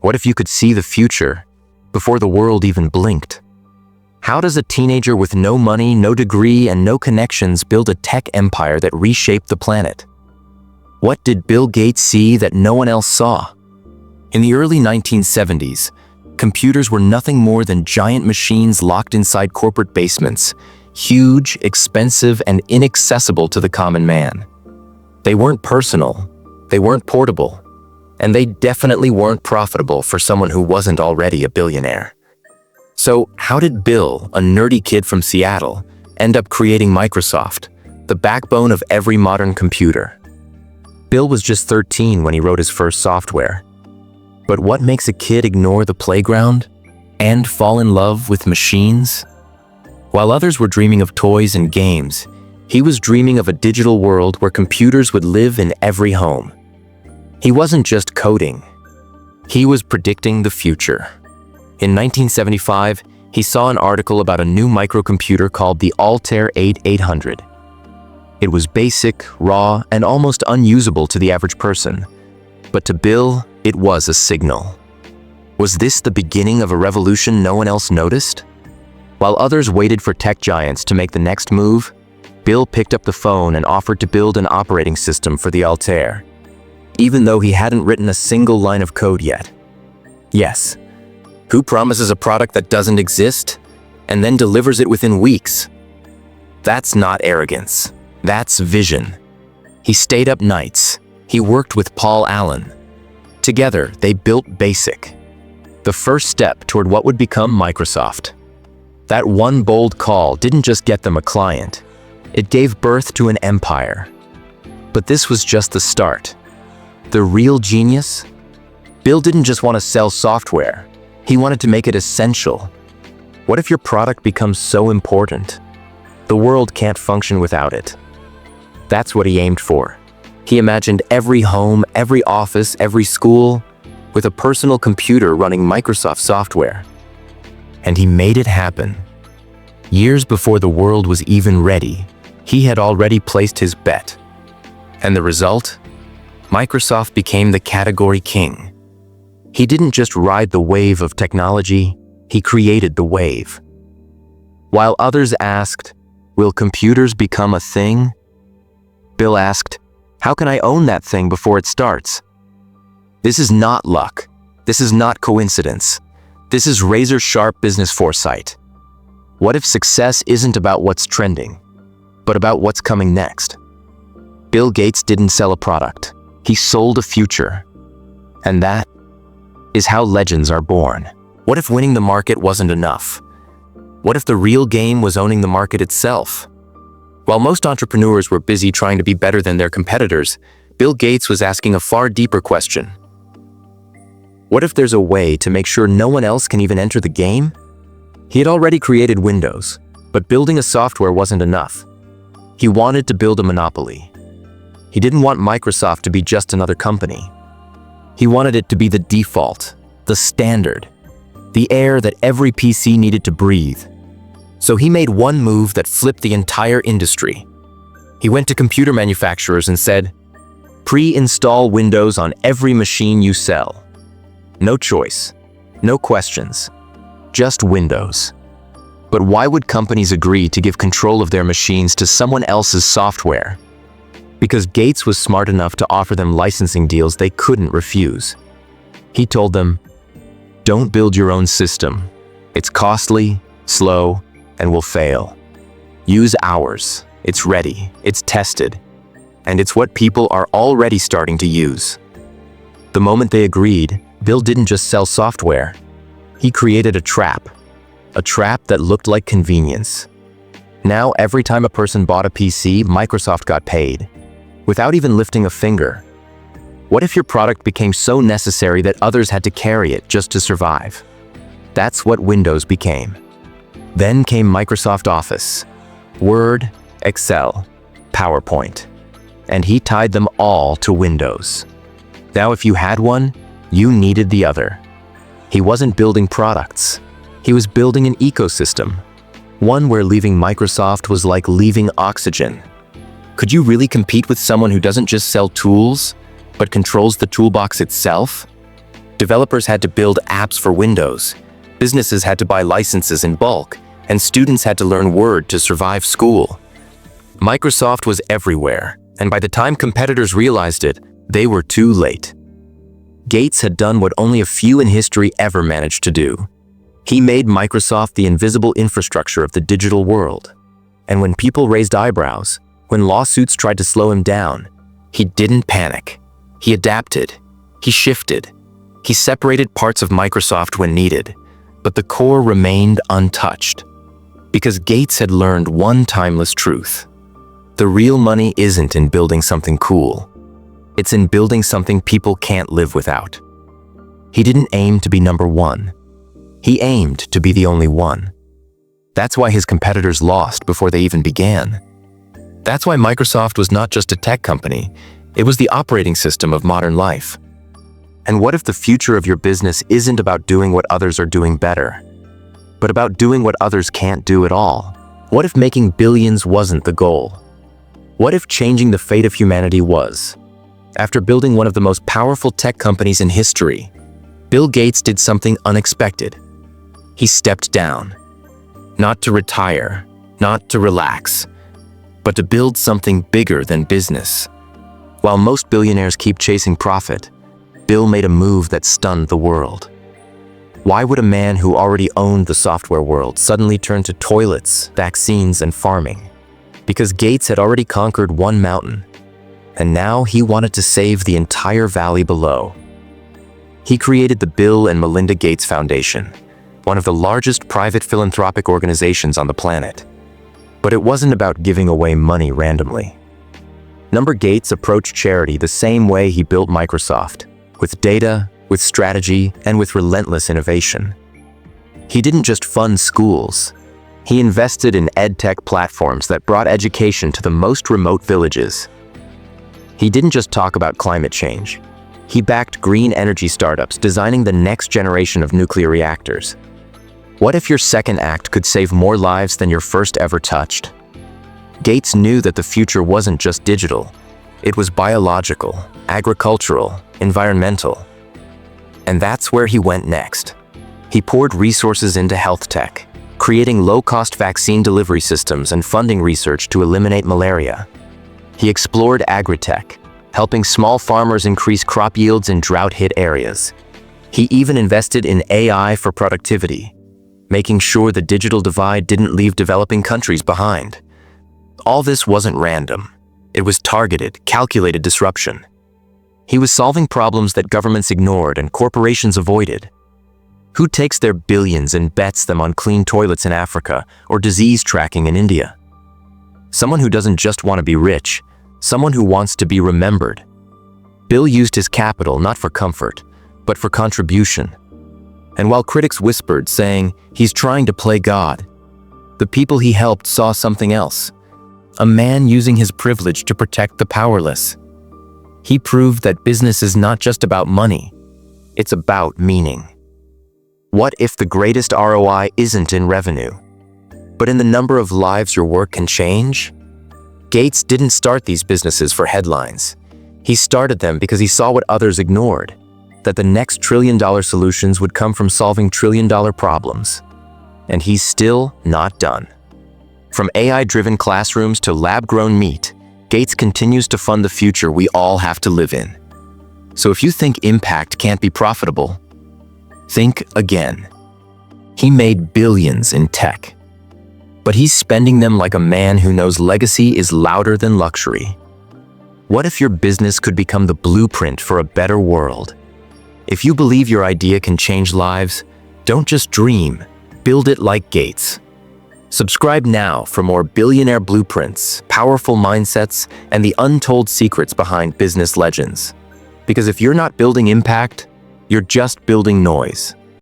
What if you could see the future before the world even blinked? How does a teenager with no money, no degree, and no connections build a tech empire that reshaped the planet? What did Bill Gates see that no one else saw? In the early 1970s, computers were nothing more than giant machines locked inside corporate basements, huge, expensive, and inaccessible to the common man. They weren't personal, they weren't portable, and they definitely weren't profitable for someone who wasn't already a billionaire. So how did Bill, a nerdy kid from Seattle, end up creating Microsoft, the backbone of every modern computer? Bill was just 13 when he wrote his first software. But what makes a kid ignore the playground and fall in love with machines? While others were dreaming of toys and games, he was dreaming of a digital world where computers would live in every home. He wasn't just coding. He was predicting the future. In 1975, he saw an article about a new microcomputer called the Altair 8800. It was basic, raw, and almost unusable to the average person. But to Bill, it was a signal. Was this the beginning of a revolution no one else noticed? While others waited for tech giants to make the next move, Bill picked up the phone and offered to build an operating system for the Altair, even though he hadn't written a single line of code yet. Yes. Who promises a product that doesn't exist and then delivers it within weeks? That's not arrogance. That's vision. He stayed up nights. He worked with Paul Allen. Together, they built BASIC, the first step toward what would become Microsoft. That one bold call didn't just get them a client. It gave birth to an empire. But this was just the start. The real genius? Bill didn't just want to sell software. He wanted to make it essential. What if your product becomes so important? The world can't function without it. That's what he aimed for. He imagined every home, every office, every school with a personal computer running Microsoft software. And he made it happen. Years before the world was even ready, he had already placed his bet. And the result? Microsoft became the category king. He didn't just ride the wave of technology, he created the wave. While others asked, will computers become a thing? Bill asked, how can I own that thing before it starts? This is not luck. This is not coincidence. This is razor-sharp business foresight. What if success isn't about what's trending, but about what's coming next? Bill Gates didn't sell a product. He sold a future. And that is how legends are born. What if winning the market wasn't enough? What if the real game was owning the market itself? While most entrepreneurs were busy trying to be better than their competitors, Bill Gates was asking a far deeper question. What if there's a way to make sure no one else can even enter the game? He had already created Windows, but building a software wasn't enough. He wanted to build a monopoly. He didn't want Microsoft to be just another company. He wanted it to be the default, the standard, the air that every PC needed to breathe. So he made one move that flipped the entire industry. He went to computer manufacturers and said, pre-install Windows on every machine you sell. No choice, no questions, just Windows. But why would companies agree to give control of their machines to someone else's software? Because Gates was smart enough to offer them licensing deals they couldn't refuse. He told them, don't build your own system. It's costly, slow, and will fail. Use ours. It's ready, it's tested, and it's what people are already starting to use. The moment they agreed, Bill didn't just sell software. He created a trap that looked like convenience. Now, every time a person bought a PC, Microsoft got paid, without even lifting a finger. What if your product became so necessary that others had to carry it just to survive? That's what Windows became. Then came Microsoft Office, Word, Excel, PowerPoint, and he tied them all to Windows. Now, if you had one, you needed the other. He wasn't building products. He was building an ecosystem, one where leaving Microsoft was like leaving oxygen. Could you really compete with someone who doesn't just sell tools, but controls the toolbox itself? Developers had to build apps for Windows, businesses had to buy licenses in bulk, and students had to learn Word to survive school. Microsoft was everywhere, and by the time competitors realized it, they were too late. Gates had done what only a few in history ever managed to do. He made Microsoft the invisible infrastructure of the digital world. And when people raised eyebrows, when lawsuits tried to slow him down, he didn't panic. He adapted. He shifted. He separated parts of Microsoft when needed, but the core remained untouched. Because Gates had learned one timeless truth. The real money isn't in building something cool. It's in building something people can't live without. He didn't aim to be number one. He aimed to be the only one. That's why his competitors lost before they even began. That's why Microsoft was not just a tech company, it was the operating system of modern life. And what if the future of your business isn't about doing what others are doing better, but about doing what others can't do at all? What if making billions wasn't the goal? What if changing the fate of humanity was? After building one of the most powerful tech companies in history, Bill Gates did something unexpected. He stepped down. Not to retire, not to relax, but to build something bigger than business. While most billionaires keep chasing profit, Bill made a move that stunned the world. Why would a man who already owned the software world suddenly turn to toilets, vaccines, and farming? Because Gates had already conquered one mountain, and now he wanted to save the entire valley below. He created the Bill and Melinda Gates Foundation, one of the largest private philanthropic organizations on the planet. But it wasn't about giving away money randomly. Gates approached charity the same way he built Microsoft, with data, with strategy, and with relentless innovation. He didn't just fund schools. He invested in edtech platforms that brought education to the most remote villages. He didn't just talk about climate change. He backed green energy startups designing the next generation of nuclear reactors. What if your second act could save more lives than your first ever touched? Gates knew that the future wasn't just digital. It was biological, agricultural, environmental. And that's where he went next. He poured resources into health tech, creating low-cost vaccine delivery systems and funding research to eliminate malaria. He explored agri-tech, helping small farmers increase crop yields in drought-hit areas. He even invested in AI for productivity, making sure the digital divide didn't leave developing countries behind. All this wasn't random. It was targeted, calculated disruption. He was solving problems that governments ignored and corporations avoided. Who takes their billions and bets them on clean toilets in Africa or disease tracking in India? Someone who doesn't just want to be rich, someone who wants to be remembered. Bill used his capital not for comfort, but for contribution. And while critics whispered, saying, "He's trying to play God," the people he helped saw something else. A man using his privilege to protect the powerless. He proved that business is not just about money, it's about meaning. What if the greatest ROI isn't in revenue, but in the number of lives your work can change? Gates didn't start these businesses for headlines. He started them because he saw what others ignored, that the next trillion-dollar solutions would come from solving trillion-dollar problems. And he's still not done. From AI-driven classrooms to lab-grown meat, Gates continues to fund the future we all have to live in. So if you think impact can't be profitable, think again. He made billions in tech, but he's spending them like a man who knows legacy is louder than luxury. What if your business could become the blueprint for a better world? If you believe your idea can change lives, don't just dream, build it like Gates. Subscribe now for more billionaire blueprints, powerful mindsets, and the untold secrets behind business legends. Because if you're not building impact, you're just building noise.